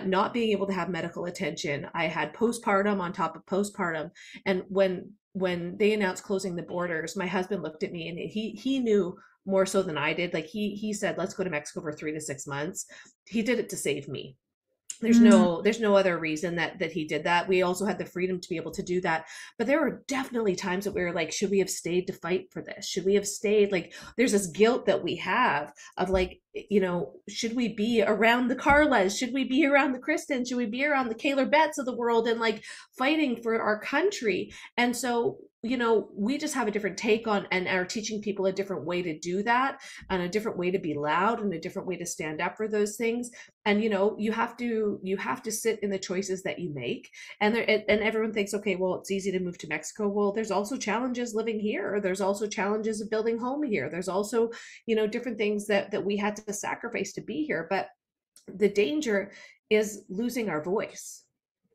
Speaker 3: not being able to have medical attention. I had postpartum on top of postpartum. And when they announced closing the borders, my husband looked at me and he knew more so than I did. Like he said, let's go to Mexico for 3 to 6 months. He did it to save me.
Speaker 2: Mm,
Speaker 3: There's no other reason that he did that. We also had the freedom to be able to do that. But there were definitely times that we were like, should we have stayed to fight for this? Should we have stayed? Like, there's this guilt that we have of like, should we be around the Carlas? Should we be around the Kristen? Should we be around the Kayla Betts of the world and like fighting for our country? And so, we just have a different take on and are teaching people a different way to do that, and a different way to be loud, and a different way to stand up for those things. And you have to sit in the choices that you make. And everyone thinks, okay, well, it's easy to move to Mexico. Well, there's also challenges living here. There's also challenges of building home here. There's also different things that we had to sacrifice to be here. But the danger is losing our voice.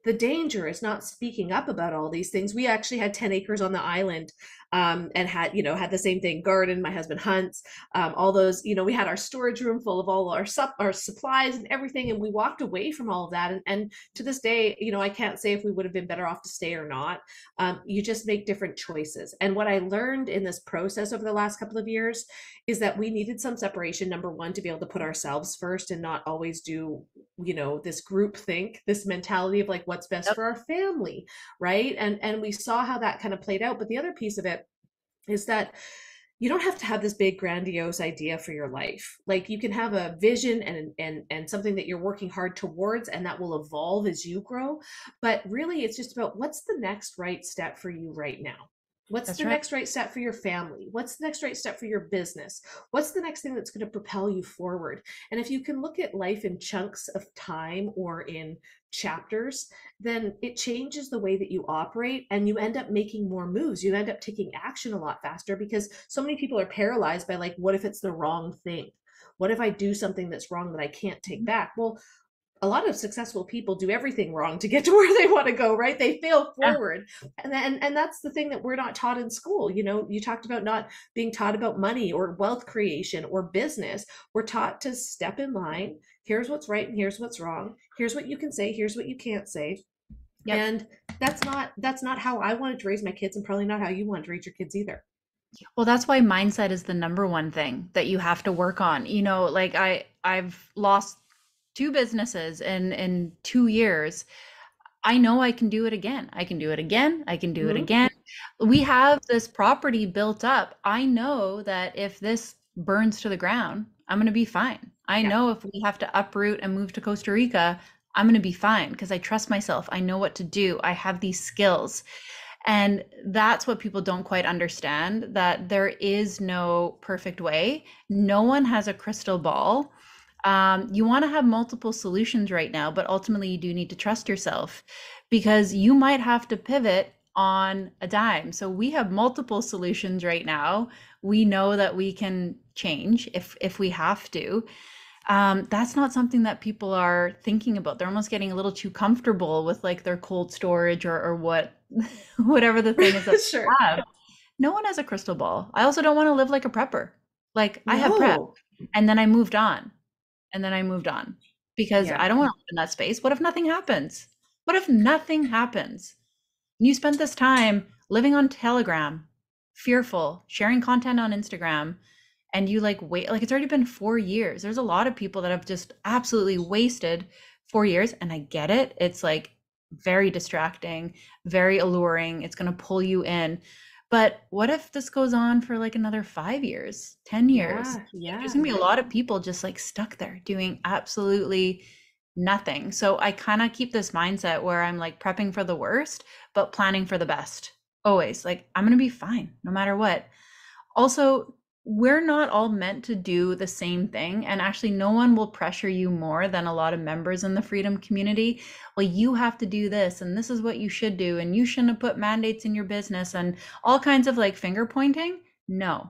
Speaker 3: The danger is not speaking up about all these things. We actually had 10 acres on the island, and had the same thing, garden. My husband hunts, all those, we had our storage room full of all our supplies and everything. And we walked away from all of that. And to this day, I can't say if we would have been better off to stay or not. You just make different choices. And what I learned in this process over the last couple of years is that we needed some separation, number one, to be able to put ourselves first and not always do, this group think, this mentality of like what's best
Speaker 2: yep.
Speaker 3: for our family, right? And we saw how that kind of played out. But the other piece of it is that you don't have to have this big grandiose idea for your life. Like, you can have a vision and something that you're working hard towards, and that will evolve as you grow. But really, it's just about what's the next right step for you right now. What's
Speaker 2: That's
Speaker 3: the
Speaker 2: right.
Speaker 3: next right step for your family? What's the next right step for your business? What's the next thing that's going to propel you forward? And if you can look at life in chunks of time or in chapters, then it changes the way that you operate, and you end up making more moves. You end up taking action a lot faster, because so many people are paralyzed by like, what if it's the wrong thing? What if I do something that's wrong that I can't take back? Well, a lot of successful people do everything wrong to get to where they want to go, right? They fail
Speaker 2: Yeah.
Speaker 3: forward. And that's the thing that we're not taught in school. You talked about not being taught about money or wealth creation or business. We're taught to step in line. Here's what's right and here's what's wrong. Here's what you can say, here's what you can't say.
Speaker 2: Yep.
Speaker 3: And that's not how I wanted to raise my kids, and probably not how you wanted to raise your kids either.
Speaker 2: Well, that's why mindset is the number one thing that you have to work on. Like I've lost two businesses in 2 years. I know I can do it again. I can do it again. I can do it
Speaker 3: Mhm.
Speaker 2: again. We have this property built up. I know that if this burns to the ground, I'm going to be fine. I
Speaker 3: Yeah.
Speaker 2: know if we have to uproot and move to Costa Rica, I'm going to be fine because I trust myself. I know what to do. I have these skills. And that's what people don't quite understand, that there is no perfect way. No one has a crystal ball. You want to have multiple solutions right now, but ultimately you do need to trust yourself, because you might have to pivot on a dime. So we have multiple solutions right now. We know that we can change if we have to. That's not something that people are thinking about. They're almost getting a little too comfortable with like their cold storage or what whatever the thing is that they
Speaker 3: Sure.
Speaker 2: have. No one has a crystal ball. I also don't want to live like a prepper. Like, I have prep
Speaker 3: No.
Speaker 2: and then I moved on, and then I moved on, because
Speaker 3: Yeah.
Speaker 2: I don't want to live in that space. What if nothing happens? What if nothing happens? And you spent this time living on Telegram, fearful, sharing content on Instagram, and you like wait, like it's already been 4 years. There's a lot of people that have just absolutely wasted 4 years, and I get it. It's like very distracting, very alluring. It's going to pull you in. But what if this goes on for like another 5 years, 10 years?
Speaker 3: Yeah.
Speaker 2: There's
Speaker 3: Yeah.
Speaker 2: going to be a lot of people just like stuck there doing absolutely Nothing. So I kind of keep this mindset where I'm like prepping for the worst, but planning for the best. Always. Like, I'm going to be fine no matter what. Also, we're not all meant to do the same thing. And actually, no one will pressure you more than a lot of members in the freedom community. Well, you have to do this, and this is what you should do, and you shouldn't have put mandates in your business, and all kinds of like finger pointing. No,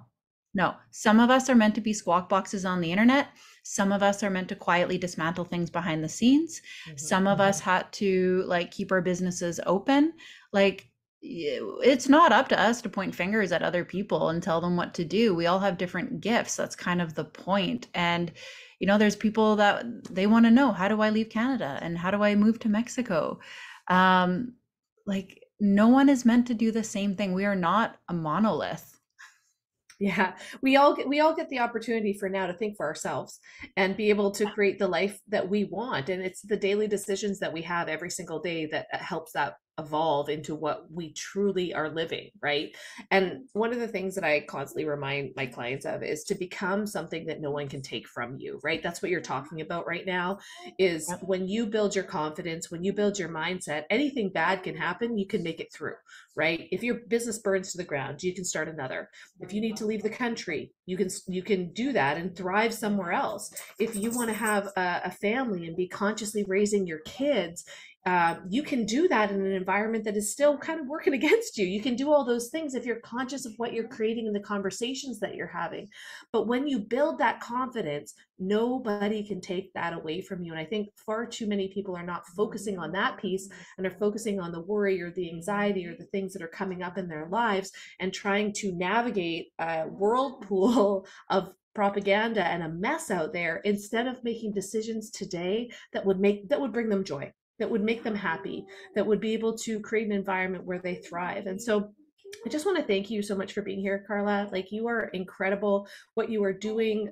Speaker 2: no. Some of us are meant to be squawk boxes on the internet. Some of us are meant to quietly dismantle things behind the scenes. Some of us had to like keep our businesses open. Like, it's not up to us to point fingers at other people and tell them what to do. We all have different gifts. That's kind of the point. And, there's people that they want to know, how do I leave Canada and how do I move to Mexico? Like, no one is meant to do the same thing. We are not a monolith.
Speaker 3: Yeah, we all get the opportunity for now to think for ourselves and be able to create the life that we want. And it's the daily decisions that we have every single day that helps that evolve into what we truly are living, right? And one of the things that I constantly remind my clients of is to become something that no one can take from you, right? That's what you're talking about right now, is when you build your confidence, when you build your mindset, anything bad can happen, you can make it through, right? If your business burns to the ground, you can start another. If you need to leave the country, you can do that and thrive somewhere else. If you want to have a family and be consciously raising your kids, you can do that in an environment that is still kind of working against you. You can do all those things if you're conscious of what you're creating in the conversations that you're having. But when you build that confidence, nobody can take that away from you. And I think far too many people are not focusing on that piece and are focusing on the worry or the anxiety or the things that are coming up in their lives and trying to navigate a whirlpool of propaganda and a mess out there, instead of making decisions today that would bring them joy, that would make them happy, that would be able to create an environment where they thrive. And so I just want to thank you so much for being here, Karla. Like, you are incredible. What you are doing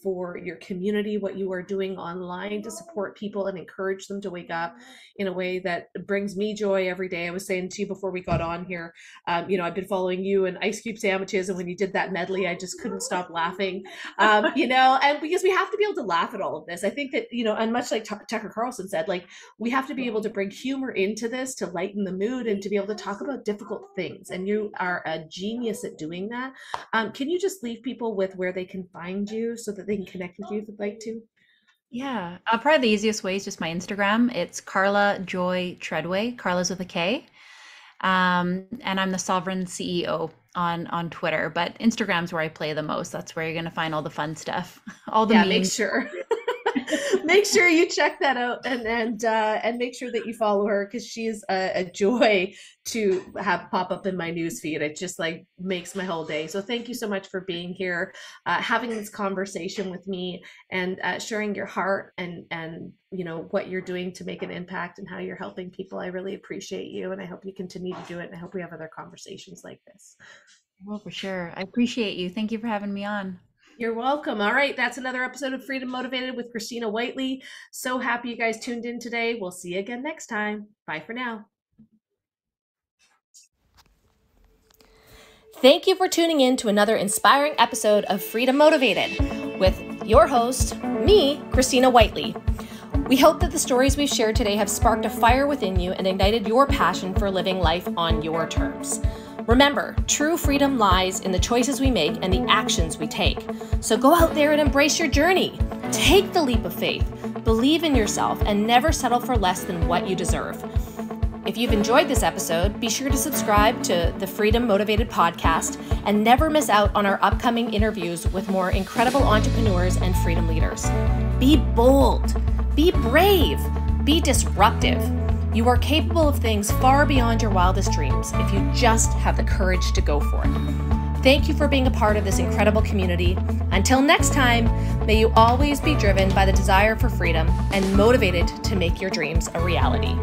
Speaker 3: for your community, what you are doing online to support people and encourage them to wake up in a way that brings me joy every day. I was saying to you before we got on here, I've been following you and ice cube sandwiches, and when you did that medley, I just couldn't stop laughing. And because we have to be able to laugh at all of this. I think that, and much like Tucker Carlson said, like, we have to be able to bring humor into this to lighten the mood and to be able to talk about difficult things. And you are a genius at doing that. Can you just leave people with where they can find you so that they can connect with you if they'd like to?
Speaker 2: Yeah, probably the easiest way is just my Instagram. It's Karla Joy Treadway. Karla's with a K. And I'm the Sovereign CEO on Twitter, but Instagram's where I play the most. That's where you're going to find all the fun stuff. All the memes.
Speaker 3: Make sure. Make sure you check that out and make sure that you follow her, because she is a joy to have pop up in my news feed. It just like makes my whole day. So thank you so much for being here, having this conversation with me, and sharing your heart and what you're doing to make an impact and how you're helping people. I really appreciate you, and I hope you continue to do it. And I hope we have other conversations like this.
Speaker 2: Well, for sure. I appreciate you. Thank you for having me on.
Speaker 3: You're welcome. All right. That's another episode of Freedom Motivated with Christina Whiteley. So happy you guys tuned in today. We'll see you again next time. Bye for now.
Speaker 1: Thank you for tuning in to another inspiring episode of Freedom Motivated with your host, me, Christina Whiteley. We hope that the stories we've shared today have sparked a fire within you and ignited your passion for living life on your terms. Remember, true freedom lies in the choices we make and the actions we take. So go out there and embrace your journey. Take the leap of faith, believe in yourself, and never settle for less than what you deserve. If you've enjoyed this episode, be sure to subscribe to the Freedom Motivated podcast and never miss out on our upcoming interviews with more incredible entrepreneurs and freedom leaders. Be bold, be brave, be disruptive. You are capable of things far beyond your wildest dreams if you just have the courage to go for it. Thank you for being a part of this incredible community. Until next time, may you always be driven by the desire for freedom and motivated to make your dreams a reality.